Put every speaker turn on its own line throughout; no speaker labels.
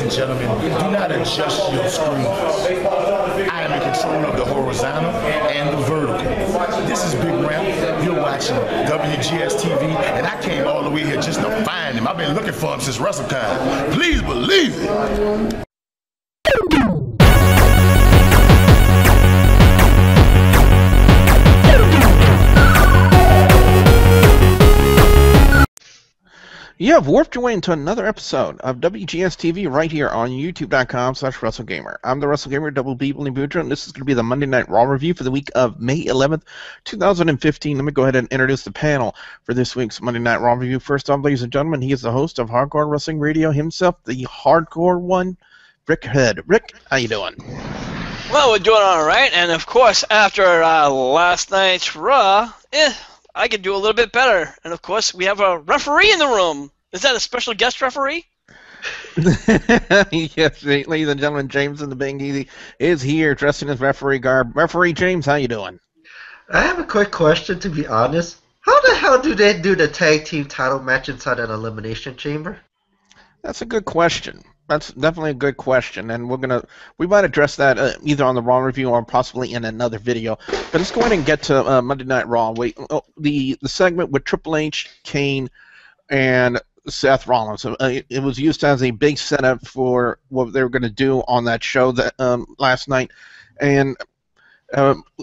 and gentlemen, do not adjust your screen. I am in control of the horizontal and the vertical. This is Big Ramp. You're watching WGS-TV, and I came all the way here just to find him. I've been looking for him since WrestleCon. Please believe it.
You have warped your way into another episode of WGS-TV right here on YouTube.com/WrestleGamer. I'm the WrestleGamer, Double B, Billy Boudreaux, and this is going to be the Monday Night Raw review for the week of May 11th, 2015. Let me go ahead and introduce the panel for this week's Monday Night Raw review. First off, ladies and gentlemen, he is the host of Hardcore Wrestling Radio himself, the hardcore one, Rick Head. Rick, how you doing?
Well, we're doing all right, and of course, after last night's Raw, I could do a little bit better. And of course, we have a referee in the room. Is that a special guest referee?
Yes, ladies and gentlemen, James in the Bang Easy is here dressed in his referee garb. Referee James, how you doing?
I have a quick question, to be honest. How the hell do they do the tag team title match inside an elimination chamber?
That's a good question. That's definitely a good question, and we might address that either on the Raw review or possibly in another video. But let's go ahead and get to Monday Night Raw. The segment with Triple H, Kane, and Seth Rollins. It was used as a big setup for what they were going to do on that show that last night, and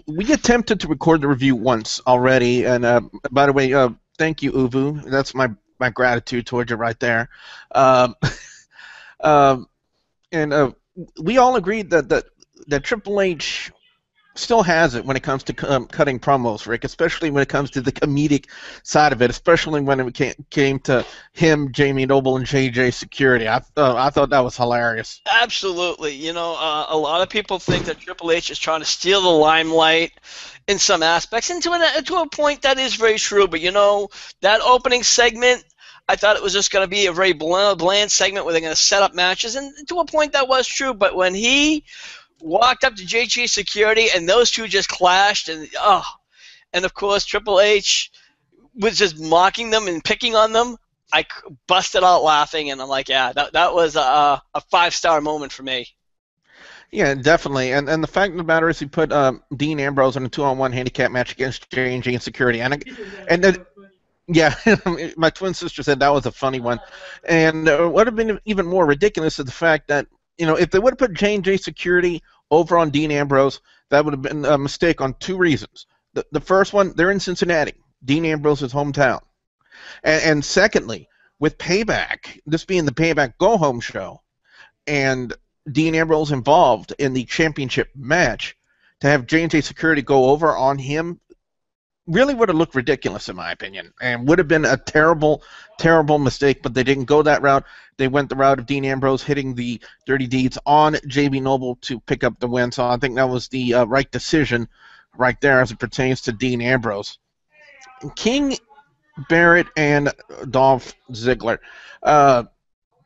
we get tempted to record the review once already. And by the way, thank you, Uvu. That's my gratitude towards you right there. And we all agreed that Triple H still has it when it comes to cutting promos, Rick, especially when it comes to the comedic side of it, especially when it came to him, Jamie Noble, and JJ Security. I thought that was hilarious.
Absolutely. You know, a lot of people think that Triple H is trying to steal the limelight in some aspects, and to a point that is very true. But, you know, that opening segment, I thought it was just going to be a very bland segment where they're going to set up matches, and to a point that was true. But when he walked up to JJ Security and those two just clashed, and of course Triple H was just mocking them and picking on them, I busted out laughing, and I'm like, yeah, that was a 5-star moment for me.
Yeah, definitely. And the fact of the matter is he put Dean Ambrose in a 2-on-1 handicap match against J&J Security, and then. Yeah, my twin sister said that was a funny one. And what would have been even more ridiculous is the fact that, you know, if they would have put J&J Security over on Dean Ambrose, that would have been a mistake on 2 reasons. The first one, they're in Cincinnati, Dean Ambrose's hometown. And secondly, with Payback, this being the Payback Go-Home show, and Dean Ambrose involved in the championship match, to have J&J Security go over on him really would have looked ridiculous, in my opinion, and would have been a terrible, terrible mistake, but they didn't go that route. They went the route of Dean Ambrose hitting the Dirty Deeds on JB Noble to pick up the win, so I think that was the right decision right there as it pertains to Dean Ambrose. King, Barrett, and Dolph Ziggler. I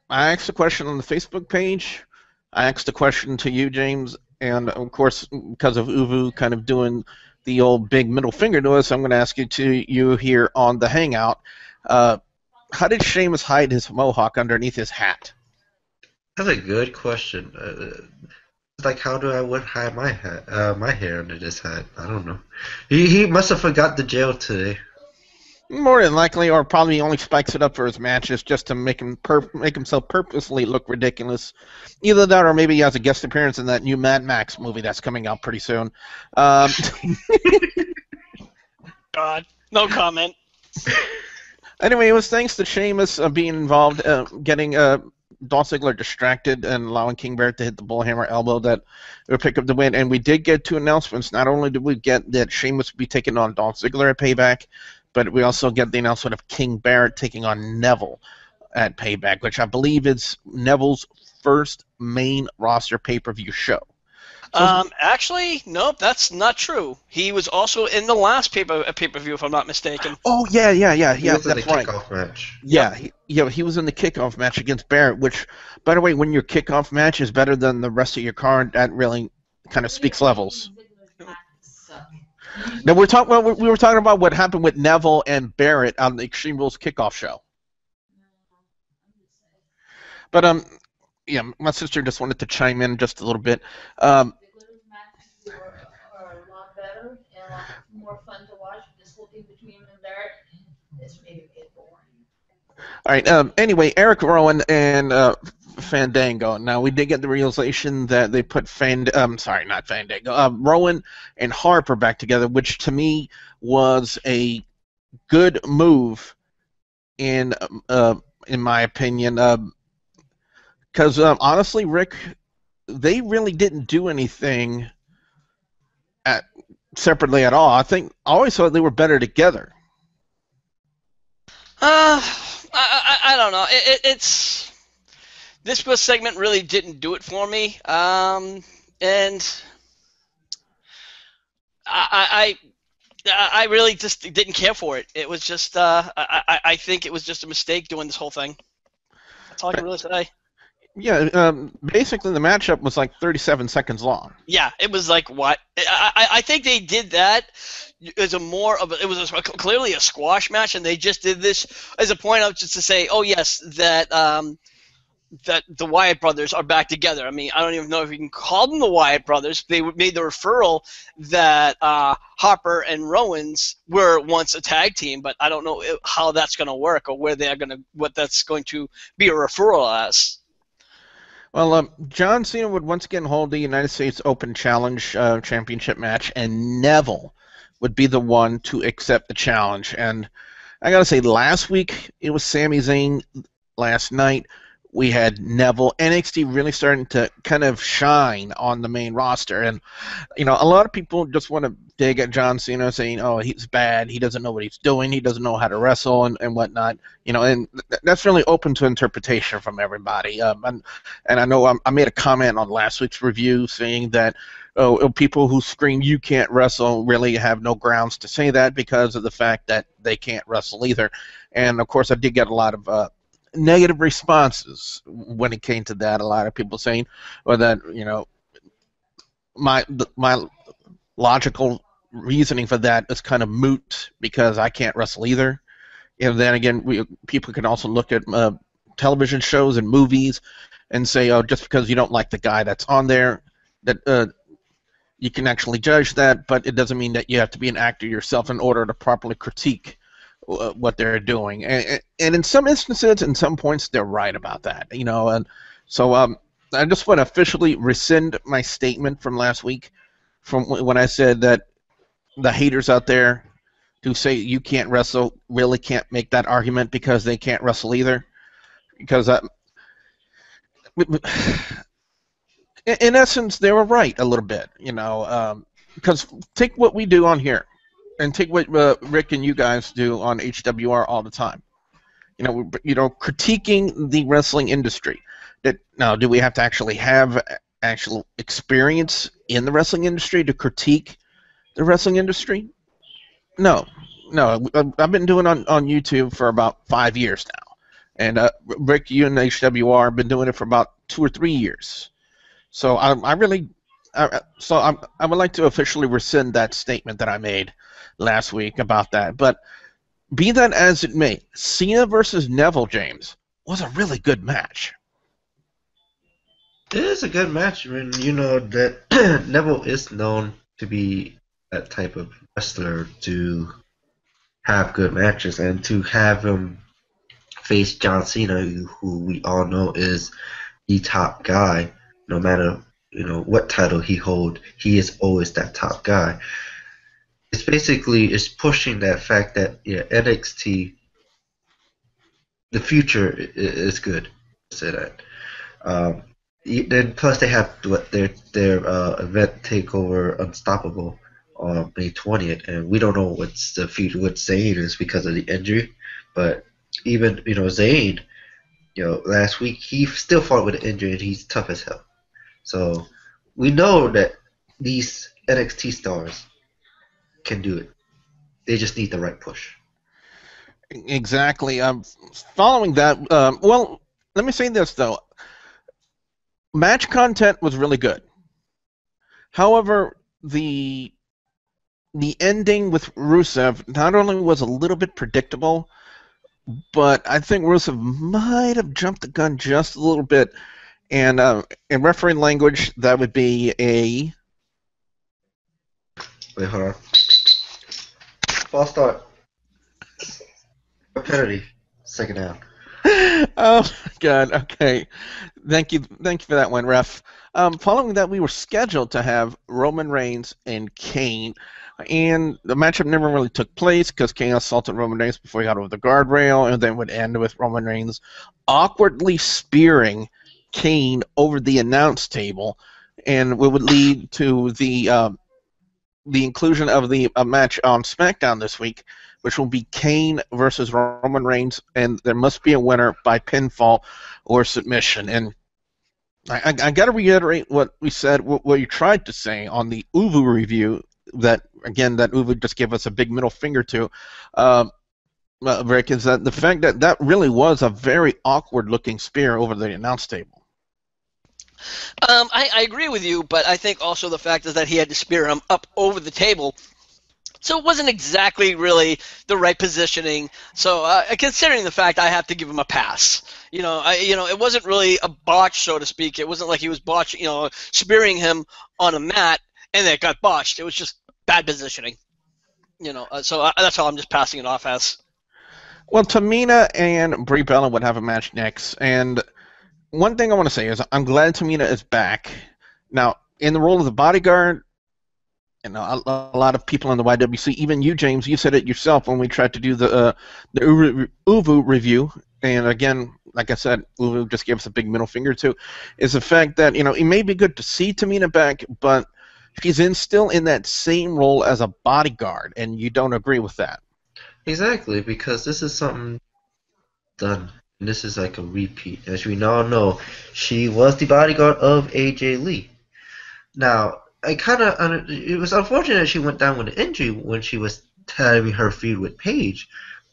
asked a question on the Facebook page. I asked a question to you, James, and, of course, because of Uvu kind of doing the old big middle finger to us, I'm going to ask you here on the Hangout. How did Sheamus hide his mohawk underneath his hat?
That's a good question. It's like, how do I hide my hat, my hair under this hat? I don't know. He must have forgot the jail today.
More than likely, or probably only spikes it up for his matches just to make himself purposely look ridiculous. Either that, or maybe he has a guest appearance in that new Mad Max movie that's coming out pretty soon.
God, no comment.
Anyway, it was thanks to Sheamus being involved, getting Dolph Ziggler distracted and allowing King Barrett to hit the Bullhammer elbow that would pick up the win. And we did get 2 announcements. Not only did we get that Sheamus would be taking on Dolph Ziggler at Payback, but we also get the announcement of King Barrett taking on Neville at Payback, which I believe is Neville's first main roster pay-per-view show.
Actually, nope, that's not true. He was also in the last pay-per-view, if I'm not mistaken.
Oh, yeah,
He was
that's
in the
right.
kickoff match.
Yeah, he was in the kickoff match against Barrett, which, by the way, when your kickoff match is better than the rest of your card, that really kind of speaks levels. Now we were talking about what happened with Neville and Barrett on the Extreme Rules kickoff show. But yeah, my sister just wanted to chime in just a little bit.
Ziggler's matches are a lot better and a lot more fun to watch. This whole thing between him and Barrett is maybe a bit boring.
All right. Anyway, Erick, Rowan, and Fandango. Now we did get the realization that they put not Fandango. Rowan and Harper back together, which to me was a good move in my opinion. Because honestly, Rick, they really didn't do anything separately at all. I always thought they were better together.
I don't know. It's this segment really didn't do it for me. And I really just didn't care for it. It was just I think it was just a mistake doing this whole thing. That's all I can really say.
Yeah, basically the matchup was like 37 seconds long.
Yeah, it was like what? I think they did that as clearly a squash match, and they just did this as a point out just to say, oh yes, that the Wyatt brothers are back together. I mean, I don't even know if you can call them the Wyatt brothers. They made the referral that Harper and Rowan's were once a tag team, but I don't know how that's going to work or what that's going to be a referral as.
Well, John Cena would once again hold the United States Open Challenge Championship match, and Neville would be the one to accept the challenge. And I gotta say, last week it was Sami Zayn. Last night we had Neville. NXT really starting to kind of shine on the main roster, and a lot of people just want to dig at John Cena, saying, "Oh, he's bad. He doesn't know what he's doing. He doesn't know how to wrestle and whatnot." And that's really open to interpretation from everybody. And I know I made a comment on last week's review saying that people who scream "you can't wrestle" really have no grounds to say that because of the fact that they can't wrestle either. And of course, I did get a lot of negative responses when it came to that. A lot of people saying, "Well, that my logical reasoning for that is kind of moot because I can't wrestle either." And then again, people can also look at television shows and movies and say, "Oh, just because you don't like the guy that's on there, that you can actually judge that, but it doesn't mean that you have to be an actor yourself in order to properly critique what they're doing." And in some instances, in some points, they're right about that. And so I just want to officially rescind my statement from last week, from when I said that the haters out there who say you can't wrestle really can't make that argument because they can't wrestle either. Because in essence, they were right a little bit. Because take what we do on here. And take what Rick and you guys do on HWR all the time. Critiquing the wrestling industry. Now, do we have to actually have actual experience in the wrestling industry to critique the wrestling industry? No. I've been doing it on YouTube for about 5 years now. And Rick, you and HWR have been doing it for about 2 or 3 years. So I would like to officially rescind that statement that I made last week about that. But be that as it may, Cena versus Neville, James, was a really good match.
It is a good match. I mean, that Neville is known to be that type of wrestler to have good matches, and to have him face John Cena, who we all know is the top guy, no matter what title he holds, he is always that top guy. It's basically pushing that fact that NXT, the future is good. Say that. Then plus they have their event takeover Unstoppable on May 20th, and we don't know what's the future, what Zayn is because of the injury. But even Zayn, last week he still fought with an injury and he's tough as hell. So we know that these NXT stars can do it. They just need the right push.
Exactly. Following that, well, let me say this though. Match content was really good. However, the ending with Rusev not only was a little bit predictable, but I think Rusev might have jumped the gun just a little bit And in referee language, that would be a...
Wait, hold on. False start. Penalty. Second down.
Oh, God. Okay. Thank you for that one, ref. Following that, we were scheduled to have Roman Reigns and Kane, and the matchup never really took place because Kane assaulted Roman Reigns before he got over the guardrail, and then would end with Roman Reigns awkwardly spearing Kane over the announce table, and it would lead to the inclusion of the match on SmackDown this week, which will be Kane versus Roman Reigns, and there must be a winner by pinfall or submission. And I got to reiterate what we said, what you tried to say on the Uvu review, that Uvu just gave us a big middle finger to, Rick, is that the fact that really was a very awkward-looking spear over the announce table.
I agree with you, but I think also the fact is that he had to spear him up over the table. So it wasn't exactly really the right positioning. So considering the fact, I have to give him a pass. It wasn't really a botch, so to speak. It wasn't like he was spearing him on a mat and it got botched. It was just bad positioning. So that's all I'm just passing it off as.
Well, Tamina and Brie Bella would have a match next, and one thing I want to say is I'm glad Tamina is back. Now, in the role of the bodyguard, a lot of people in the YWC, even you, James, you said it yourself when we tried to do the Uvu review. And again, like I said, Uvu just gave us a big middle finger too. Is the fact that it may be good to see Tamina back, but she's still in that same role as a bodyguard, and you don't agree with that.
Exactly, because this is something done. And this is like a repeat. As we now know, she was the bodyguard of AJ Lee. Now, it was unfortunate she went down with an injury when she was having her feud with Paige.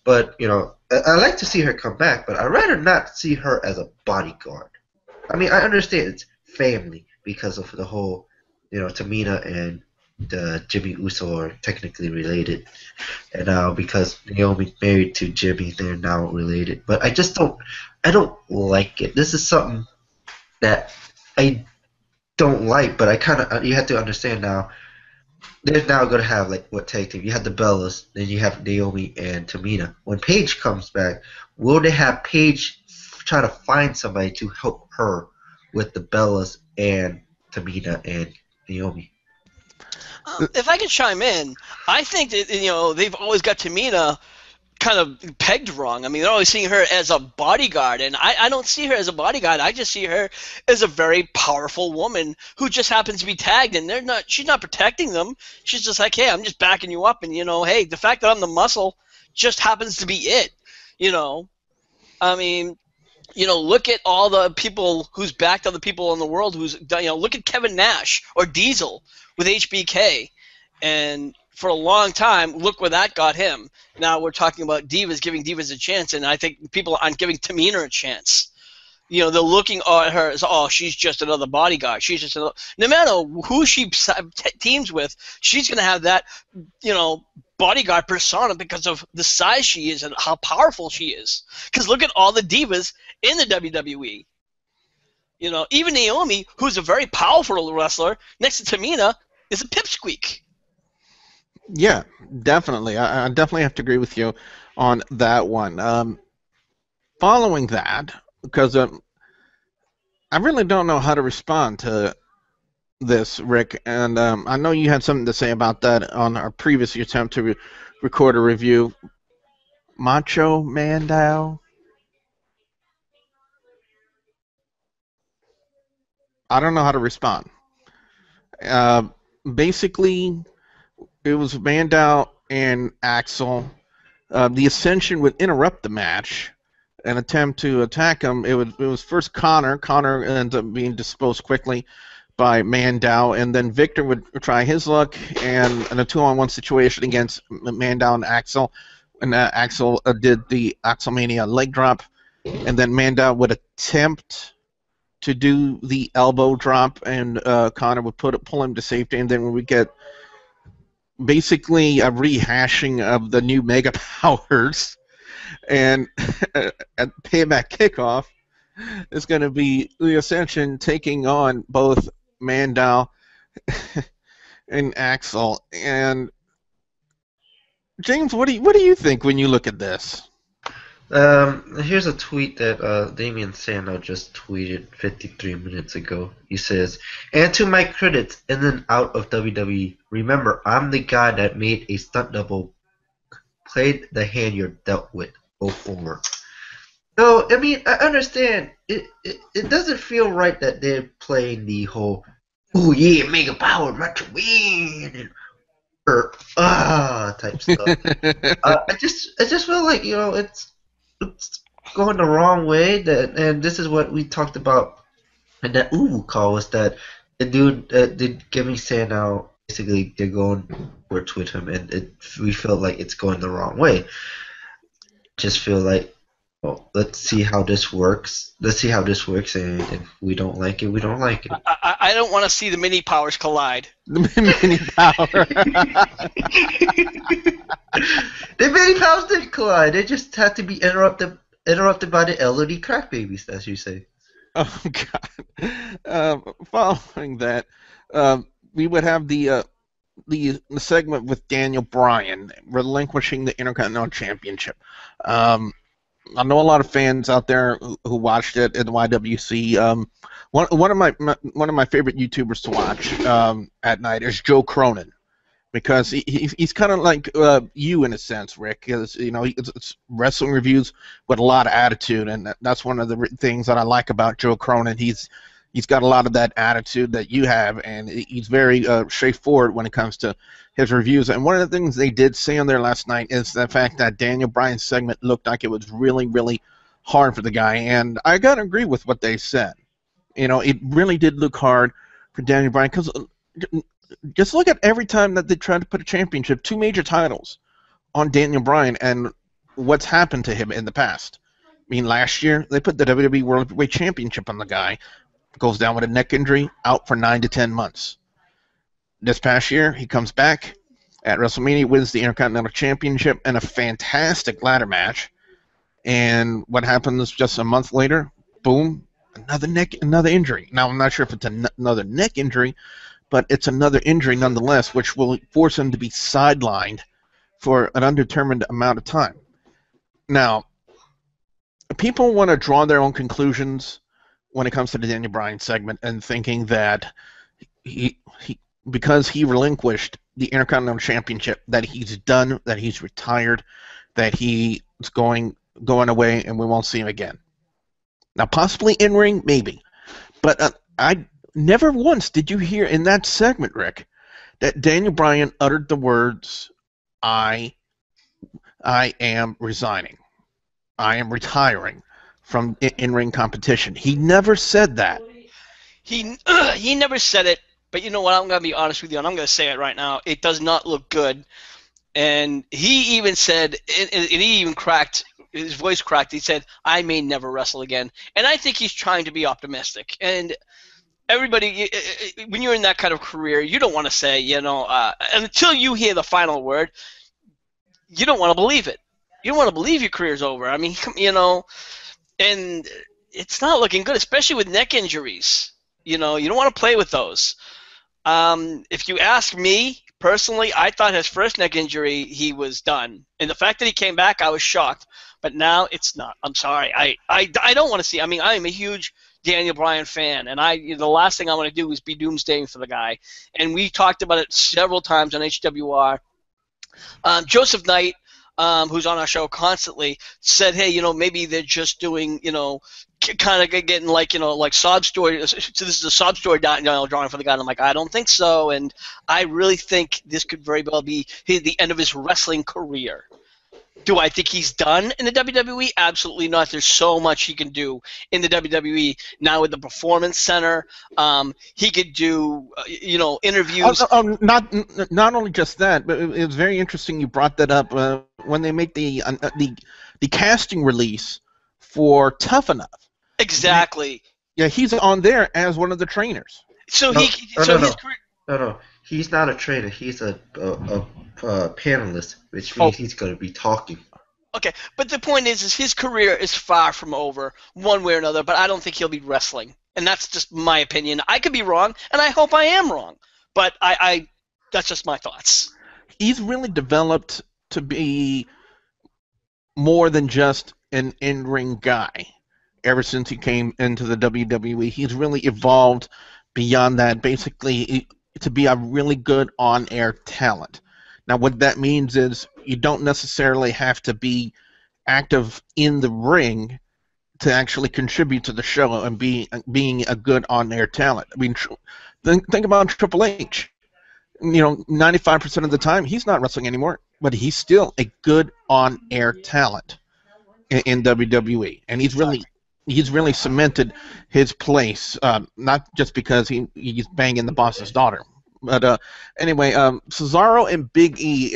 But, I like to see her come back, but I'd rather not see her as a bodyguard. I mean, I understand it's family because of the whole, Tamina and Jimmy Uso are technically related. And now because Naomi married to Jimmy, they're now related. But I don't like it. This is something that I don't like, but you have to understand now. They're now going to have tag team? You have the Bellas, then you have Naomi and Tamina. When Paige comes back, will they have Paige try to find somebody to help her with the Bellas and Tamina and Naomi?
If I can chime in, I think that they've always got Tamina kind of pegged wrong. I mean, they're always seeing her as a bodyguard, and I don't see her as a bodyguard. I just see her as a very powerful woman who just happens to be tagged, and she's not protecting them. She's just like, hey, I'm just backing you up, and hey, the fact that I'm the muscle just happens to be it. I mean, look at all the people who's backed other people in the world who's done. Look at Kevin Nash or Diesel with HBK, and for a long time, look where that got him. Now we're talking about divas, giving divas a chance, and I think people aren't giving Tamina a chance. They're looking at her as, oh, she's just another bodyguard. She's just no matter who she teams with, she's going to have that, bodyguard persona because of the size she is and how powerful she is. Because look at all the divas in the WWE. Even Naomi, who's a very powerful wrestler, next to Tamina, is a pipsqueak.
Yeah, definitely. I definitely have to agree with you on that one. Following that, because I really don't know how to respond to this, Rick, and I know you had something to say about that on our previous attempt to record a review. Macho Mandow? I don't know how to respond. Basically, it was Mandow and Axel. The Ascension would interrupt the match and attempt to attack him. It was first Connor. Connor ends up being disposed quickly by Mandow, and then Victor would try his luck and in a 2-on-1 situation against Mandow and Axel. And Axel did the Axelmania leg drop, and then Mandow would attempt to do the elbow drop, and Connor would pull him to safety, and then we get basically a rehashing of the new Mega Powers, and at Payback Kickoff, is going to be the Ascension taking on both Mandow and Axel. And James, what do you think when you look at this?
Here's a tweet that Damian Sandow just tweeted 53 minutes ago. He says, "And to my critics in and out of WWE, remember, I'm the guy that made a stunt double, played the hand you're dealt with, go forward." So, I mean, I understand. It doesn't feel right that they're playing the whole, "oh yeah, mega power, Macho win," or type stuff. I just feel like, you know, it's going the wrong way. And this is what we talked about in that call, was that the dude did giving Sandow, basically they're going words with him, and we feel like it's going the wrong way. Just feel like, well, let's see how this works. And if we don't like it, we don't like it.
I don't want to see the mini powers collide.
The mini power.
The mini powers didn't collide. They just had to be interrupted by the elderly crack babies, as you say.
Oh God! Following that, we would have the segment with Daniel Bryan relinquishing the Intercontinental Championship. I know a lot of fans out there who watched it at the YWC. One of my favorite YouTubers to watch at night is Joe Cronin, because he's kind of like you in a sense, Rick. Because, you know, it's wrestling reviews with a lot of attitude, and that's one of the things that I like about Joe Cronin. He's got a lot of that attitude that you have, and he's very straightforward when it comes to his reviews. And one of the things they did say on there last night is the fact that Daniel Bryan's segment looked like it was really, really hard for the guy, and I gotta agree with what they said. You know, it really did look hard for Daniel Bryan, because just look at every time that they tried to put a championship, 2 major titles, on Daniel Bryan, and what's happened to him in the past. I mean, last year they put the WWE World Heavyweight Championship on the guy, goes down with a neck injury, out for 9 to 10 months. This past year, he comes back at WrestleMania, wins the Intercontinental Championship in a fantastic ladder match, and what happens just a month later? Boom, another injury. Now, I'm not sure if it's another neck injury, but it's another injury nonetheless, which will force him to be sidelined for an undetermined amount of time. Now, people want to draw their own conclusions when it comes to the Daniel Bryan segment, and thinking that he because he relinquished the Intercontinental Championship, that he's done, that he's retired, that he's going away, and we won't see him again. Now, possibly in ring, maybe, but I never once did you hear in that segment, Rick, that Daniel Bryan uttered the words, "I am resigning. I am retiring from in-ring competition." He never said that.
He never said it, but you know what? I'm going to be honest with you, and I'm going to say it right now. It does not look good. And he even said, and he even cracked, his voice cracked, he said, "I may never wrestle again." And I think he's trying to be optimistic. And everybody, when you're in that kind of career, you don't want to say, you know, until you hear the final word, you don't want to believe it. You don't want to believe your career's over. I mean, you know, and it's not looking good, especially with neck injuries. You know, you don't want to play with those. If you ask me personally, I thought his first neck injury, he was done. And the fact that he came back, I was shocked. But now it's not. I'm sorry. I don't want to see. I mean, I am a huge Daniel Bryan fan, and the last thing I want to do is be doomsdaying for the guy. And we talked about it several times on HWR. Joseph Knight, who's on our show constantly, said, hey, you know, maybe they're just doing, you know, kind of getting like, you know, like sob story. So this is a sob story drawing for the guy. And I'm like, I don't think so. And I really think this could very well be the end of his wrestling career. Do I think he's done in the WWE? Absolutely not. There's so much he can do in the WWE now with the Performance Center. He could do, you know, interviews.
Not only just that, but it was very interesting you brought that up when they make the casting release for Tough Enough.
Exactly.
Yeah, he's on there as one of the trainers.
So his career.
No. He's not a trainer. He's a panelist, which means he's going to be talking.
Okay, but the point is his career is far from over, one way or another, but I don't think he'll be wrestling. And that's just my opinion. I could be wrong, and I hope I am wrong. But that's just my thoughts.
He's really developed to be more than just an in-ring guy. Ever since he came into the WWE, he's really evolved beyond that, basically to be a really good on-air talent. Now, what that means is you don't necessarily have to be active in the ring to actually contribute to the show and being a good on-air talent. I mean, think about Triple H. 95% of the time, he's not wrestling anymore, but he's still a good on-air talent in WWE, and he's really cemented his place, not just because he's banging the boss's daughter. But anyway, Cesaro and Big E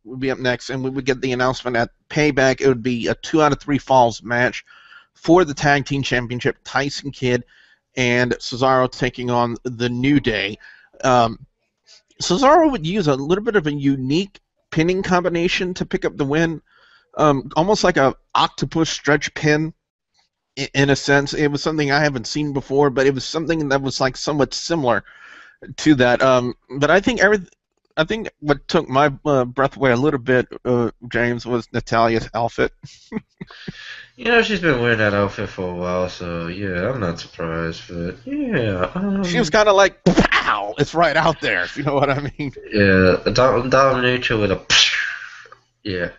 would be up next, and we would get the announcement at Payback. It would be a 2 out of 3 falls match for the Tag Team Championship. Tyson Kidd and Cesaro taking on the New Day. Cesaro would use a little bit of a unique pinning combination to pick up the win, almost like a octopus stretch pin. In a sense, it was something I haven't seen before, but it was something that was like somewhat similar to that. But I think what took my breath away a little bit, James, was Natalia's outfit.
She's been wearing that outfit for a while, so yeah, I'm not surprised. But yeah,
she was kind of like, pow! It's right out there, if you know what I mean.
Yeah, dominator with a yeah.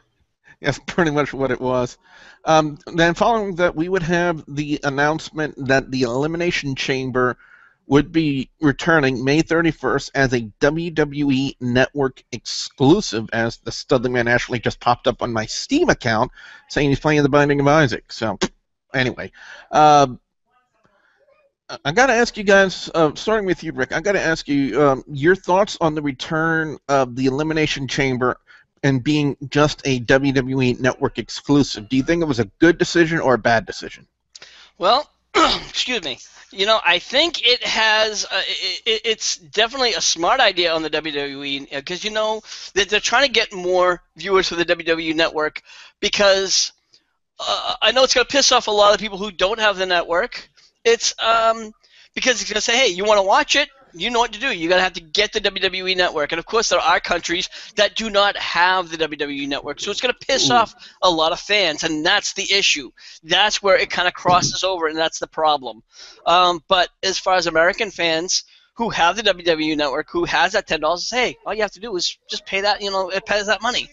That's pretty much what it was. Then following that, we would have the announcement that the Elimination Chamber would be returning May 31st as a WWE Network exclusive, as the Studley Man actually just popped up on my Steam account saying he's playing The Binding of Isaac. So, anyway. I got to ask you guys, starting with you, Rick, I got to ask you your thoughts on the return of the Elimination Chamber and being just a WWE Network exclusive. Do you think it was a good decision or a bad decision?
Well, excuse me. I think it has. It's definitely a smart idea on the WWE because that they're trying to get more viewers for the WWE Network because I know it's going to piss off a lot of people who don't have the network. It's because it's going to say, hey, you want to watch it? You know what to do. You're going to have to get the WWE Network. And, of course, there are countries that do not have the WWE Network. So it's going to piss off a lot of fans, and that's the issue. That's where it kind of crosses over, and that's the problem. But as far as American fans who have the WWE Network, who has that $10, hey, all you have to do is just pay that, it pays that money.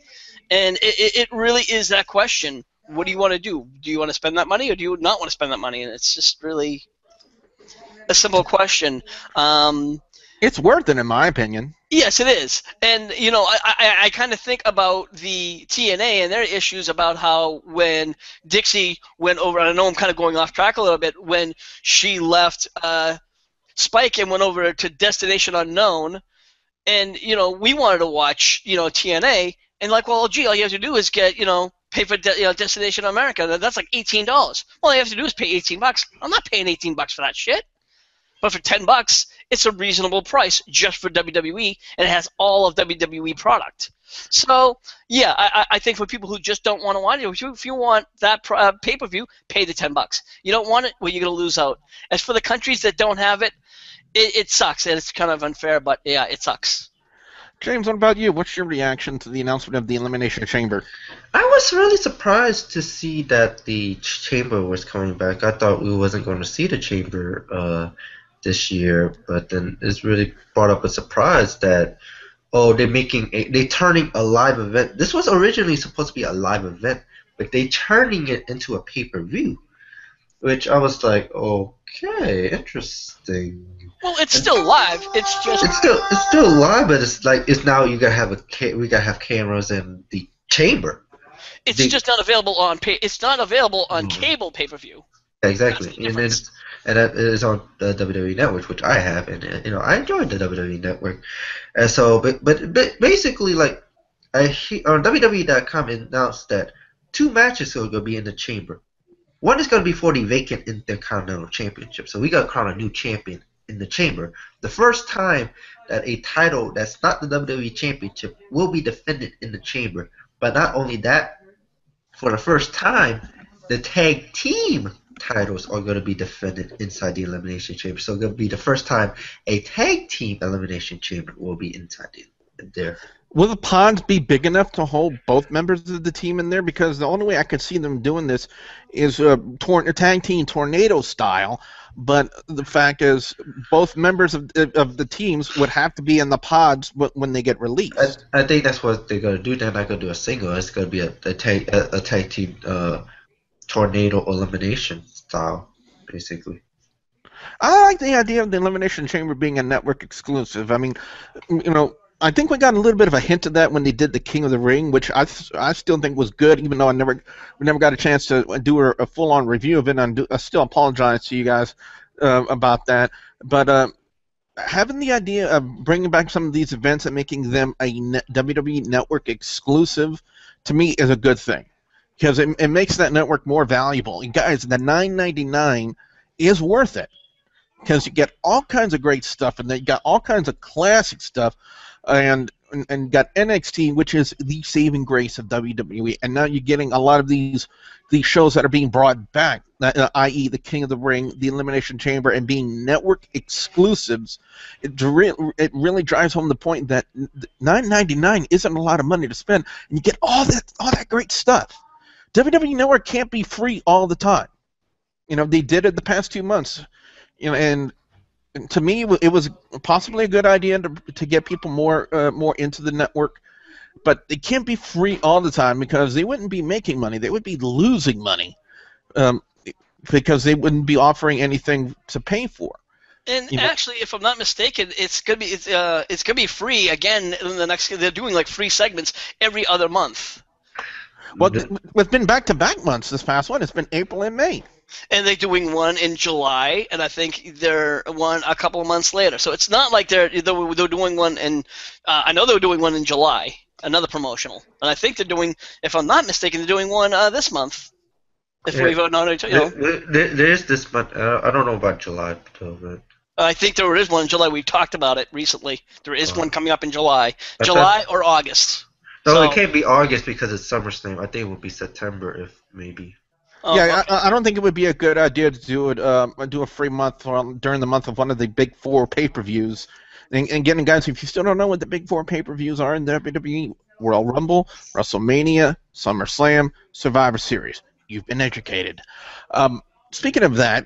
And it really is that question. What do you want to do? Do you want to spend that money or do you not want to spend that money? And it's just really a simple question.
It's worth it, in my opinion.
Yes, it is. And, I kind of think about the TNA and their issues about how when Dixie went over, and I know I'm kind of going off track a little bit, when she left Spike and went over to Destination Unknown, and, we wanted to watch, TNA, and like, well, gee, all you have to do is get, pay for Destination America. That's like $18. All you have to do is pay $18. I'm not paying $18 for that shit. But for $10, it's a reasonable price just for WWE, and it has all of WWE product. So, yeah, I think for people who just don't want to watch it, if you want that pay-per-view, pay the $10. You don't want it, well, you're going to lose out. As for the countries that don't have it, it sucks, and it's kind of unfair, but, yeah, it sucks.
James, what about you? What's your reaction to the announcement of the Elimination Chamber?
I was really surprised to see that the Chamber was coming back. I thought we wasn't going to see the Chamber this year, but then it's really brought up a surprise that they're turning a live event. This was originally supposed to be a live event, but they're turning it into a pay-per-view, which I was like, okay, interesting.
Well, it's still live. It's just
it's still live, but it's now we gotta have cameras in the chamber.
It's just not available on It's not available on cable pay-per-view.
Exactly, and that is on the WWE Network, which I have, and I enjoyed the WWE Network, and so but basically on WWE.com announced that 2 matches are gonna be in the chamber. One is gonna be for the vacant Intercontinental Championship, so we gotta crown a new champion in the chamber. The first time that a title that's not the WWE Championship will be defended in the chamber. But not only that, for the first time, the tag team titles are going to be defended inside the Elimination Chamber. So it's going to be the first time a tag team Elimination Chamber will be inside there.
Will the pods be big enough to hold both members of the team in there? Because the only way I could see them doing this is a tag team tornado style. But the fact is, both members of the teams would have to be in the pods when they get released.
I think that's what they're going to do. They're not going to do a single. It's going to be a tag team tornado elimination style, basically.
I like the idea of the Elimination Chamber being a network exclusive. I mean, I think we got a little bit of a hint of that when they did the King of the Ring, which I still think was good, even though we never got a chance to do a full-on review of it. I still apologize to you guys about that. But having the idea of bringing back some of these events and making them a WWE Network exclusive, to me, is a good thing. Because it makes that network more valuable. And guys, the $9.99 is worth it. Because you get all kinds of great stuff, and then you got all kinds of classic stuff, and got NXT, which is the saving grace of WWE, and now you're getting a lot of these shows that are being brought back, i.e. the King of the Ring, the Elimination Chamber, and being network exclusives. It really drives home the point that $9.99 isn't a lot of money to spend, and you get all that great stuff. WWE Network can't be free all the time. They did it the past 2 months. And to me, it was possibly a good idea to get people more into the network, but they can't be free all the time because they wouldn't be making money. They would be losing money because they wouldn't be offering anything to pay for.
And actually, if I'm not mistaken, it's gonna be free again in the next. They're doing like free segments every other month.
Well, it's been back-to-back months this past one. It's been April and May.
And they're doing one in July, and I think they're one a couple of months later. So it's not like they're doing one in. I know they're doing one in July, another promotional, and I think they're doing. If I'm not mistaken, they're doing one this month.
There is this month. I don't know about July, but
I think there is one in July. We've talked about it recently. There is one coming up in July, July or August.
No, it can't be August because it's SummerSlam. I think it would be September, if maybe.
Yeah, okay. I don't think it would be a good idea to do a free month during the month of one of the big four pay-per-views. And again, guys, if you still don't know what the big four pay-per-views are in WWE, Royal Rumble, WrestleMania, SummerSlam, Survivor Series. You've been educated. Speaking of that,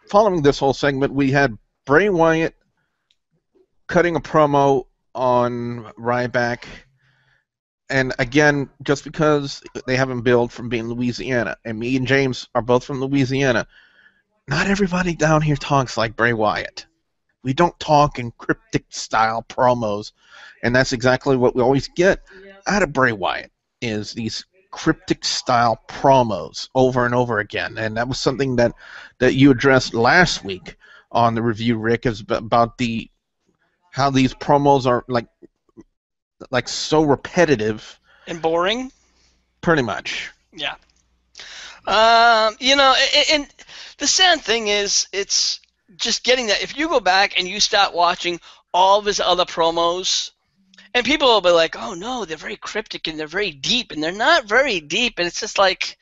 following this whole segment, we had Bray Wyatt cutting a promo on Ryback. And again, just because they haven't billed from being Louisiana, and me and James are both from Louisiana, not everybody down here talks like Bray Wyatt. We don't talk in cryptic style promos, and that's exactly what we always get out of Bray Wyatt, is these cryptic style promos over and over again. And that was something that you addressed last week on the review, Rick, is about how these promos are like so repetitive
and boring.
Pretty much.
Yeah. And the sad thing is, it's just getting that. If you go back and you start watching all of his other promos, and people will be like, "Oh no, they're very cryptic and they're very deep," and they're not very deep, and it's just like,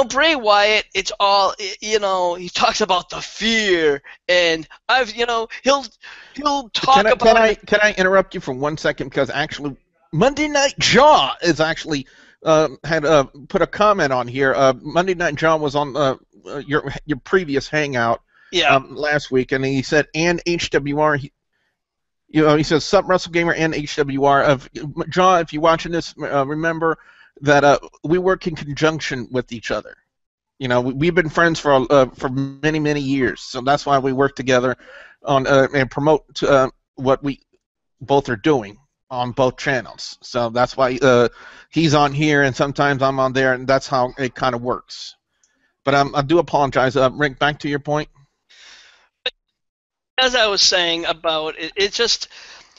Bray Wyatt, it's all, he talks about the fear, and he'll talk about.
Can I interrupt you for 1 second, because actually Monday Night Jaw is actually had put a comment on here. Monday Night Jaw was on your previous hangout last week, and he said, and HWR. He says, "Sup, WrestleGamer and HWR. Jaw, if you're watching this, remember that we work in conjunction with each other. We've been friends for many, many years, so that's why we work together on and promote what we both are doing on both channels. So that's why he's on here, and sometimes I'm on there, and that's how it kind of works. But I do apologize. Rick, back to your point.
As I was saying about it, it's just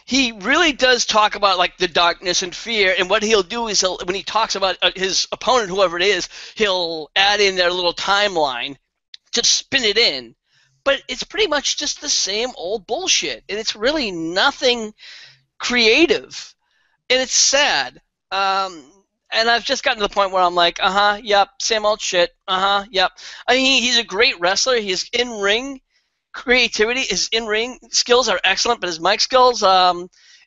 he really does talk about like the darkness and fear, and what he'll do is when he talks about his opponent, whoever it is, he'll add in their little timeline to spin it in. But it's pretty much just the same old bullshit, and it's really nothing creative. and it's sad. And I've just gotten to the point where I'm like, yep, same old shit. Yep. I mean, he's a great wrestler. His in-ring creativity, his in-ring skills are excellent, but his mic skills,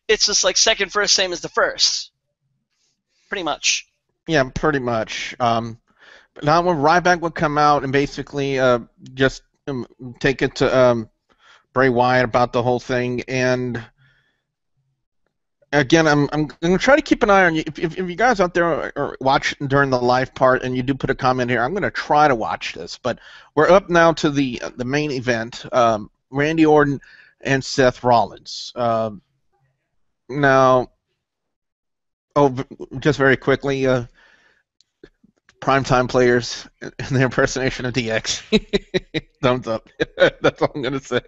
it's just like second verse, same as the first. Pretty much.
Yeah, pretty much. Now when Ryback would come out and basically just take it to Bray Wyatt about the whole thing, and again, I'm going to try to keep an eye on you. If you guys out there are watching during the live part and you do put a comment here, I'm going to try to watch this. But we're up now to the main event, Randy Orton and Seth Rollins. Now, just very quickly, primetime players in the impersonation of DX. Thumbs up. That's all I'm going to say.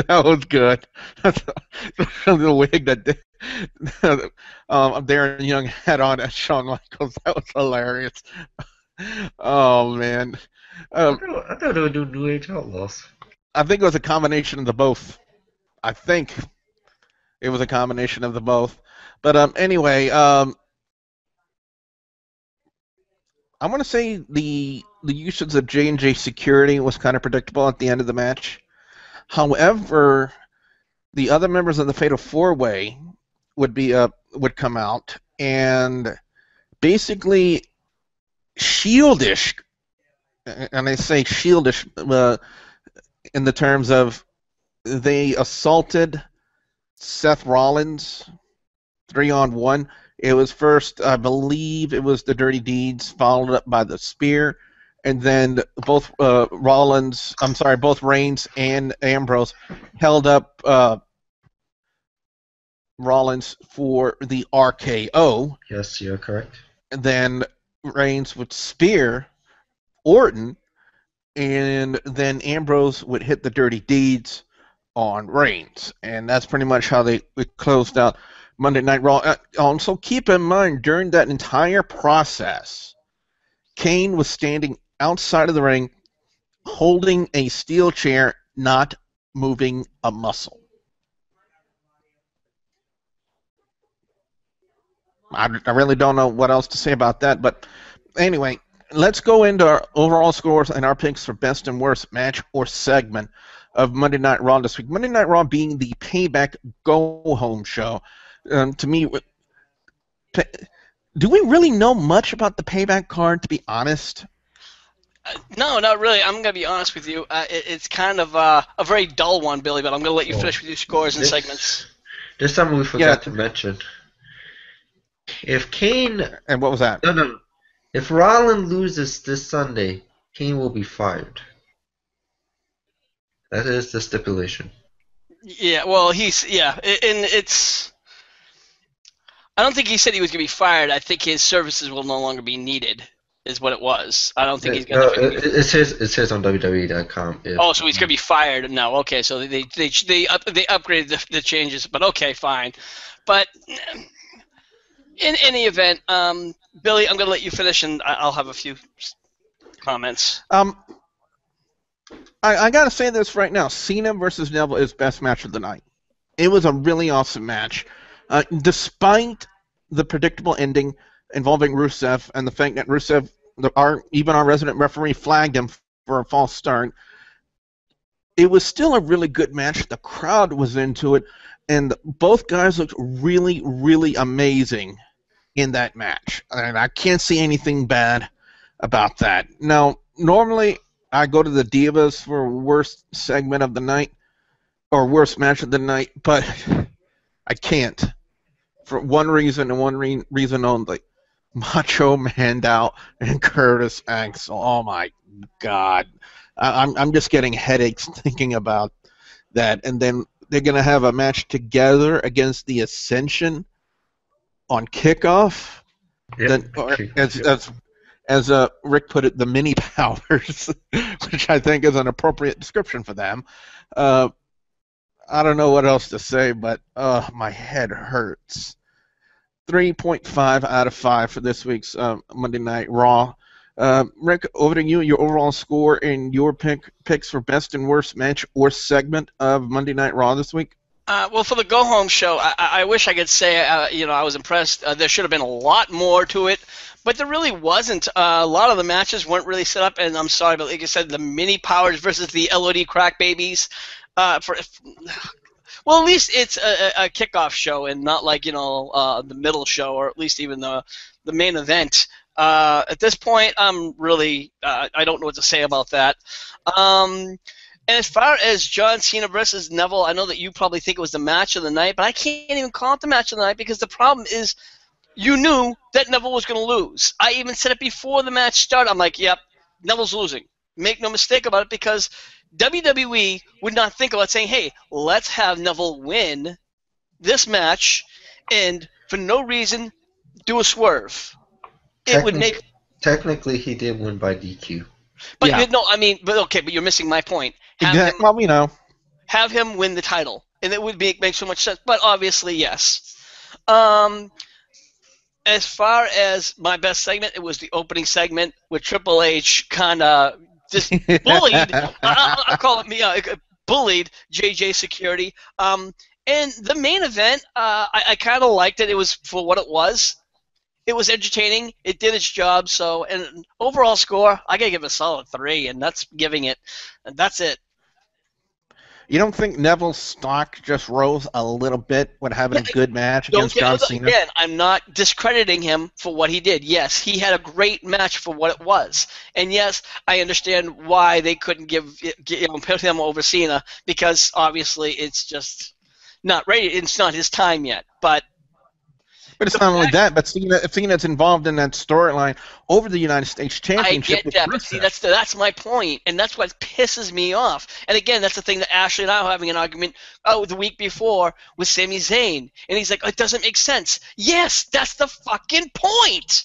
That was good. The wig that Darren Young had on as Shawn Michaels. That was hilarious. Oh, man.
I thought they would do New Age Outlaws.
I think it was a combination of the both. I think it was a combination of the both. But anyway, I want to say the usage of J&J security was kind of predictable at the end of the match. However, the other members of the Fatal 4-Way would come out and basically shieldish, and I say shieldish in the terms of they assaulted Seth Rollins 3-on-1. It was first, I believe, it was the Dirty Deeds, followed up by the Spear, and then both Reigns and Ambrose held up Rollins for the RKO.
Yes, you're correct.
And then Reigns would spear Orton, and then Ambrose would hit the Dirty Deeds on Reigns, and that's pretty much how they closed out Monday Night Raw. Also, keep in mind, during that entire process, Kane was standing outside of the ring, holding a steel chair, not moving a muscle. I really don't know what else to say about that, but anyway, let's go into our overall scores and our picks for best and worst match or segment of Monday Night Raw this week. Monday Night Raw being the Payback Go-Home show. To me, do we really know much about the Payback card, to be honest?
No, not really. I'm going to be honest with you. It's kind of a very dull one, Billy, but I'm going to let you finish with your scores and segments.
There's something we forgot to mention. If Kane...
And what was that?
No. If Rollins loses this Sunday, Kane will be fired. That is the stipulation.
Yeah, well, and it's... I don't think he said he was going to be fired. I think his services will no longer be needed, is what it was. I don't think he's going to...
It says on WWE.com.
So he's going to be fired now. Okay, so they upgraded the changes, but okay, fine. But in any event, Billy, I'm going to let you finish, and I'll have a few comments.
I got to say this right now. Cena versus Neville is best match of the night. It was a really awesome match. Despite the predictable ending involving Rusev and the fact that Rusev, even our resident referee, flagged him for a false start, it was still a really good match. The crowd was into it, and both guys looked really, really amazing in that match. And I can't see anything bad about that. Now, normally I go to the Divas for worst segment of the night or worst match of the night, but I can't. For one reason and one reason only. Macho, Mandow, and Curtis Axel. Oh my God. I'm just getting headaches thinking about that. And then they're going to have a match together against the Ascension on kickoff.
Yep.
As Rick put it, the mini powers, which I think is an appropriate description for them. I don't know what else to say, but my head hurts. 3.5 out of 5 for this week's Monday Night Raw. Rick, over to you. Your overall score and your picks for best and worst match or segment of Monday Night Raw this week.
Well, for the go-home show, I wish I could say, I was impressed. There should have been a lot more to it, but there really wasn't. A lot of the matches weren't really set up, and I'm sorry, but like I said, the mini powers versus the LOD crack babies. Well, at least it's a kickoff show and not like the middle show, or at least even the main event. At this point, I'm really I don't know what to say about that. And as far as John Cena versus Neville, I know that you probably think it was the match of the night, but I can't even call it the match of the night because the problem is you knew that Neville was going to lose. I even said it before the match started. I'm like, yep, Neville's losing. Make no mistake about it, because WWE would not think about saying, hey, let's have Neville win this match and for no reason do a swerve. It would make...
Technically, he did win by DQ.
But
Yeah.
but you're missing my point.
Exactly. Well,
Have him win the title, and it would make so much sense. But obviously, yes. As far as my best segment, it was the opening segment with Triple H kind of just bullied. I call it bullied JJ Security. And the main event, I kind of liked it. It was for what it was. It was entertaining. It did its job. So, and overall score, I gotta give it a solid 3, and that's giving it. And that's it.
You don't think Neville's stock just rose a little bit when having a good match against John Cena?
Again, I'm not discrediting him for what he did. Yes, he had a great match for what it was, and yes, I understand why they couldn't put him over Cena, because obviously it's just not ready. It's not his time yet, but.
But it's not only that, but Cena's involved in that storyline over the United States Championship.
I get that, but see, that's my point, and that's what pisses me off. And again, that's the thing that Ashley and I were having an argument the week before with Sami Zayn, and he's like, it doesn't make sense. Yes, that's the fucking point.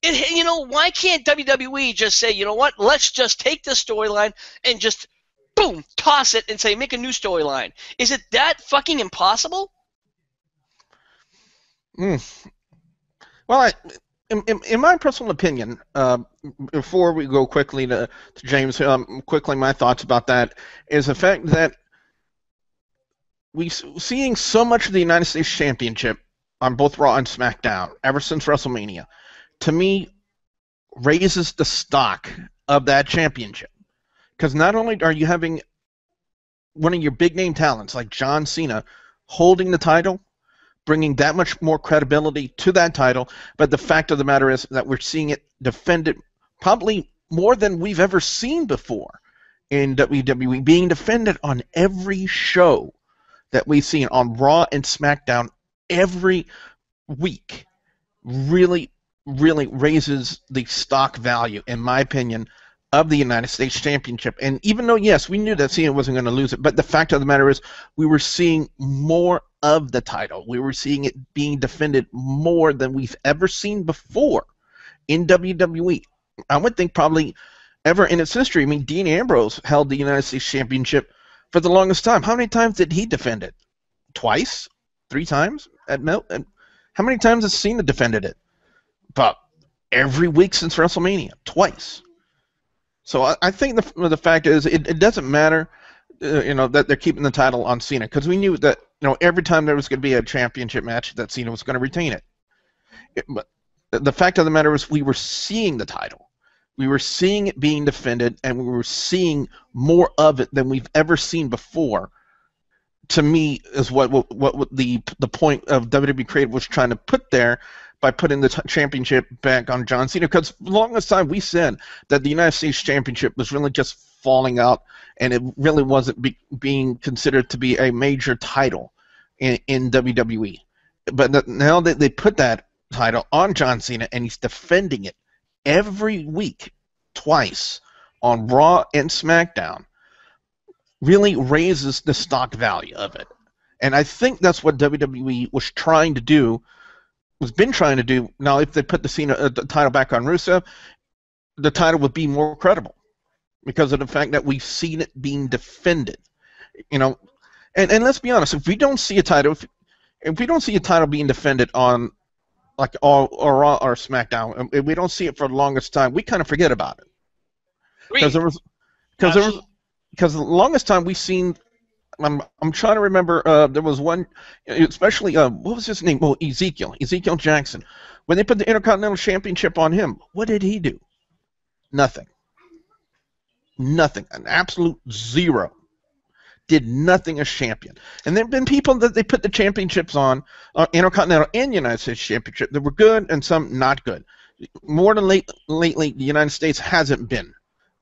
Why can't WWE just say, you know what, let's just take this storyline and just, boom, toss it and say, make a new storyline. Is it that fucking impossible?
Well, in my personal opinion, before we go quickly to James, quickly my thoughts about that is the fact that seeing so much of the United States Championship on both Raw and SmackDown ever since WrestleMania, to me, raises the stock of that championship. Because not only are you having one of your big name talents like John Cena holding the title, bringing that much more credibility to that title, but the fact of the matter is that we're seeing it defended probably more than we've ever seen before in WWE, being defended on every show that we've seen on Raw and SmackDown every week. Really, really raises the stock value, in my opinion, of the United States Championship. And even though, yes, we knew that Cena wasn't going to lose it, but the fact of the matter is we were seeing more of the title. We were seeing it being defended more than we've ever seen before in WWE. I would think probably ever in its history. I mean, Dean Ambrose held the United States Championship for the longest time. How many times did he defend it? Twice? 3 times? And how many times has Cena defended it? About every week since WrestleMania. Twice. So I think the fact is it doesn't matter, that they're keeping the title on Cena, because we knew that every time there was going to be a championship match that Cena was going to retain it. But the fact of the matter is we were seeing the title, we were seeing it being defended, and we were seeing more of it than we've ever seen before. To me, is what the point of WWE Creative was trying to put there by putting the championship back on John Cena, because for the longest time we said that the United States Championship was really just falling out, and it really wasn't being considered to be a major title in WWE. But now that they put that title on John Cena, and he's defending it every week, twice, on Raw and SmackDown, really raises the stock value of it. And I think that's what WWE was trying to do, has been trying to do. Now, if they put the title back on Rusev, the title would be more credible because of the fact that we've seen it being defended. And let's be honest, if we don't see a title, if we don't see a title being defended on like Raw or SmackDown, if we don't see it for the longest time, we kind of forget about it. Because the longest time we've seen I'm trying to remember. There was one, especially what was his name? Well, Ezekiel Jackson. When they put the Intercontinental Championship on him, what did he do? Nothing. Nothing. An absolute zero. Did nothing as champion. And there have been people that they put the championships on, Intercontinental and United States Championship, that were good and some not good. More than lately, the United States hasn't been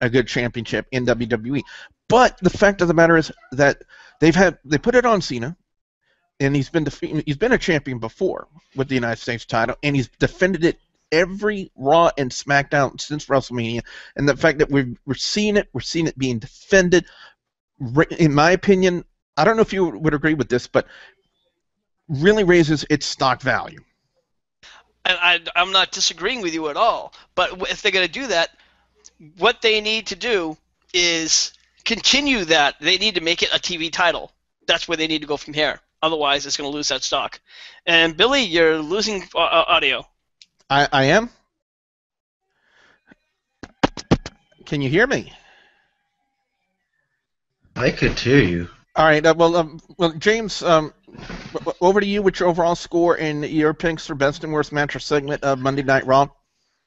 a good championship in WWE. But the fact of the matter is that they put it on Cena, and he's been a champion before with the United States title, and he's defended it every Raw and SmackDown since WrestleMania. And the fact that we're seeing it being defended, in my opinion, I don't know if you would agree with this, but really raises its stock value.
And I'm not disagreeing with you at all. But if they're going to do that, what they need to do is continue that. They need to make it a TV title. That's where they need to go from here. Otherwise, it's going to lose that stock. And Billy, you're losing audio.
I am? Can you hear me?
I could hear you.
All right. Well, James, over to you with your overall score and your picks for best and worst match or segment of Monday Night Raw.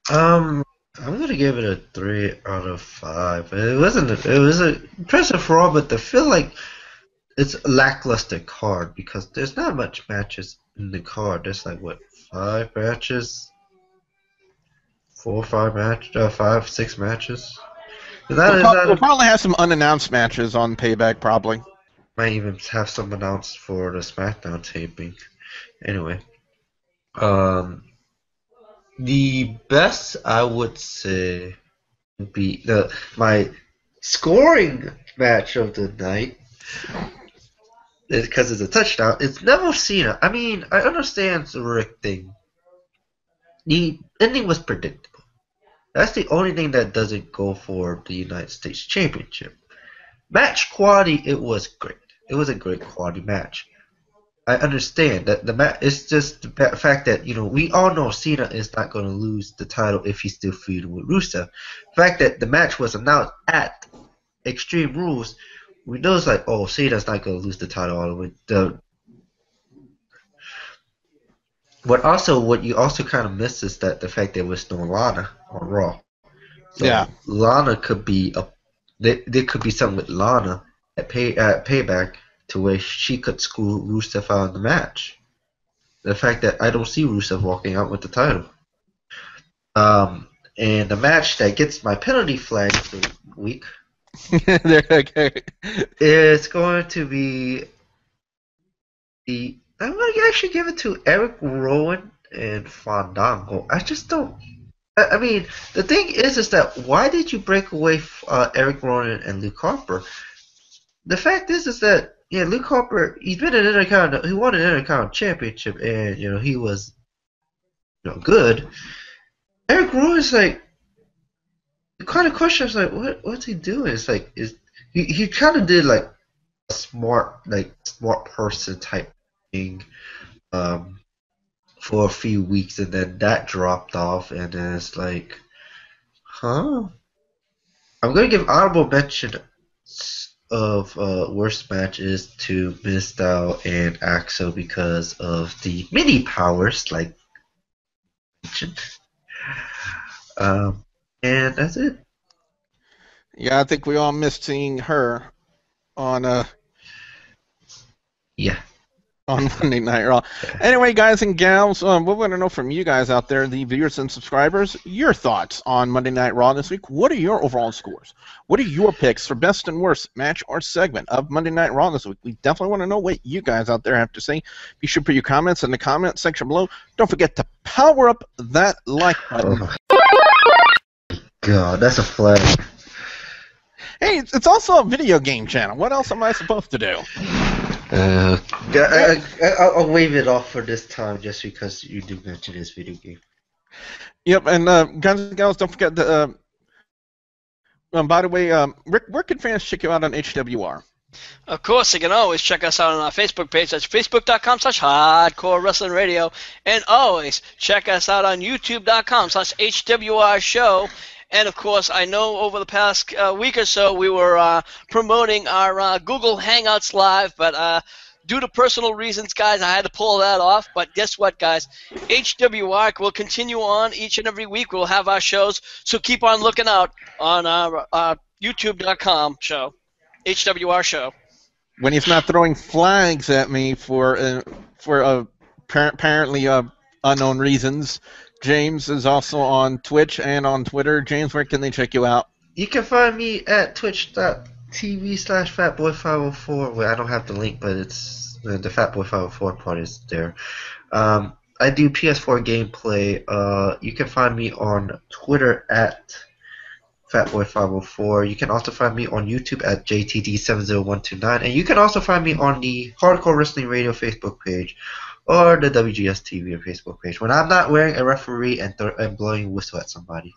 I'm gonna give it a 3 out of 5. It was an impressive Raw, but I feel like it's a lackluster card because there's not much matches in the card. There's like 5 matches, 4 or 5 matches, 5, 6 matches.
We'll probably have some unannounced matches on Payback, probably.
Might even have some announced for the SmackDown taping. Anyway, the best I would say would be my scoring match of the night. Because it's a touchdown. It's Neville Cena. I mean, I understand the Rick thing. The ending was predictable. That's the only thing that doesn't go for the United States Championship. Match quality, it was great. It was a great quality match. I understand that the match. It's just the fact that we all know Cena is not going to lose the title if he's still feuding with Rusev. The fact that the match was announced at Extreme Rules, we know it's like, oh, Cena's not going to lose the title all the way. But also, what you also kind of miss is that the fact there was no Lana on Raw. So
yeah.
Lana could be there could be something with Lana at Payback to where she could screw Rusev out of the match. The fact that I don't see Rusev walking out with the title. And the match that gets my penalty flag for the week is going to be I'm going to actually give it to Erick, Rowan, and Fandango. I just don't. I mean, the thing is that why did you break away Erick, Rowan, and Luke Harper? The fact is that Luke Harper, he won an Intercontinental Championship, and he was good. Erick Rowan is like the kind of question is like, what's he doing? It's like he kind of did like a smart person type thing for a few weeks, and then that dropped off, and then it's like, I'm gonna give honorable mention of worst matches to Mandow and Axel because of the mini powers, like mentioned. And that's it.
Yeah, I think we all missed seeing her on on Monday Night Raw. Anyway, guys and gals, we want to know from you guys out there, the viewers and subscribers, your thoughts on Monday Night Raw this week. What are your overall scores? What are your picks for best and worst match or segment of Monday Night Raw this week? We definitely want to know what you guys out there have to say. Be sure to put your comments in the comment section below. Don't forget to power up that like button.
Oh, God, that's a flag.
Hey, it's also a video game channel. What else am I supposed to do?
I'll wave it off for this time just because you do mention this video game.
Yep, and guys and gals, don't forget to, by the way, Rick, where can fans check you out on HWR?
Of course, you can always check us out on our Facebook page. That's facebook.com/Hardcore Wrestling Radio. And always check us out on youtube.com/HWR Show. And of course, I know over the past week or so we were promoting our Google Hangouts Live, but due to personal reasons, guys, I had to pull that off. But guess what, guys? HWR will continue on each and every week. We'll have our shows, so keep on looking out on our YouTube.com show, HWR show.
When he's not throwing flags at me for apparently unknown reasons, James is also on Twitch and on Twitter. James, where can they check you out?
You can find me at twitch.tv/fatboy504. Well, I don't have the link, but it's the Fatboy504 part is there. I do PS4 gameplay. You can find me on Twitter at Fatboy504. You can also find me on YouTube at JTD70129. And you can also find me on the Hardcore Wrestling Radio Facebook page or the WGS-TV Facebook page when I'm not wearing a referee and blowing a whistle at somebody.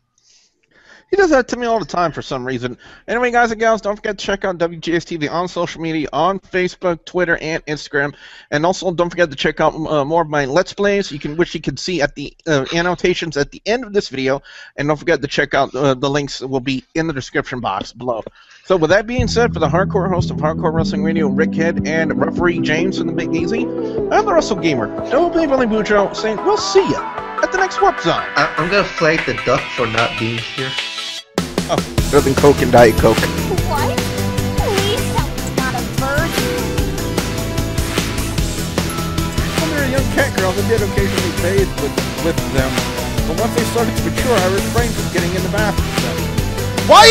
He does that to me all the time for some reason. Anyway, guys and gals, don't forget to check out WGS-TV on social media, on Facebook, Twitter, and Instagram. And also, don't forget to check out more of my Let's Plays, which you can see at the annotations at the end of this video. And don't forget to check out the links that will be in the description box below. So with that being said, for the hardcore host of Hardcore Wrestling Radio, Rick Head, and referee James from the Big Easy, I'm the Wrestle Gamer, Double Billy Bujo, saying we'll see ya at the next Warp Zone.
I'm going to flag the duck for not being here.
Oh, better than Coke and Diet Coke.
What? Please tell me it's not a virgin.
When they were young cat girls, I did occasionally bathe with them. But once they started to mature, I refrained from getting in the bath with them. Why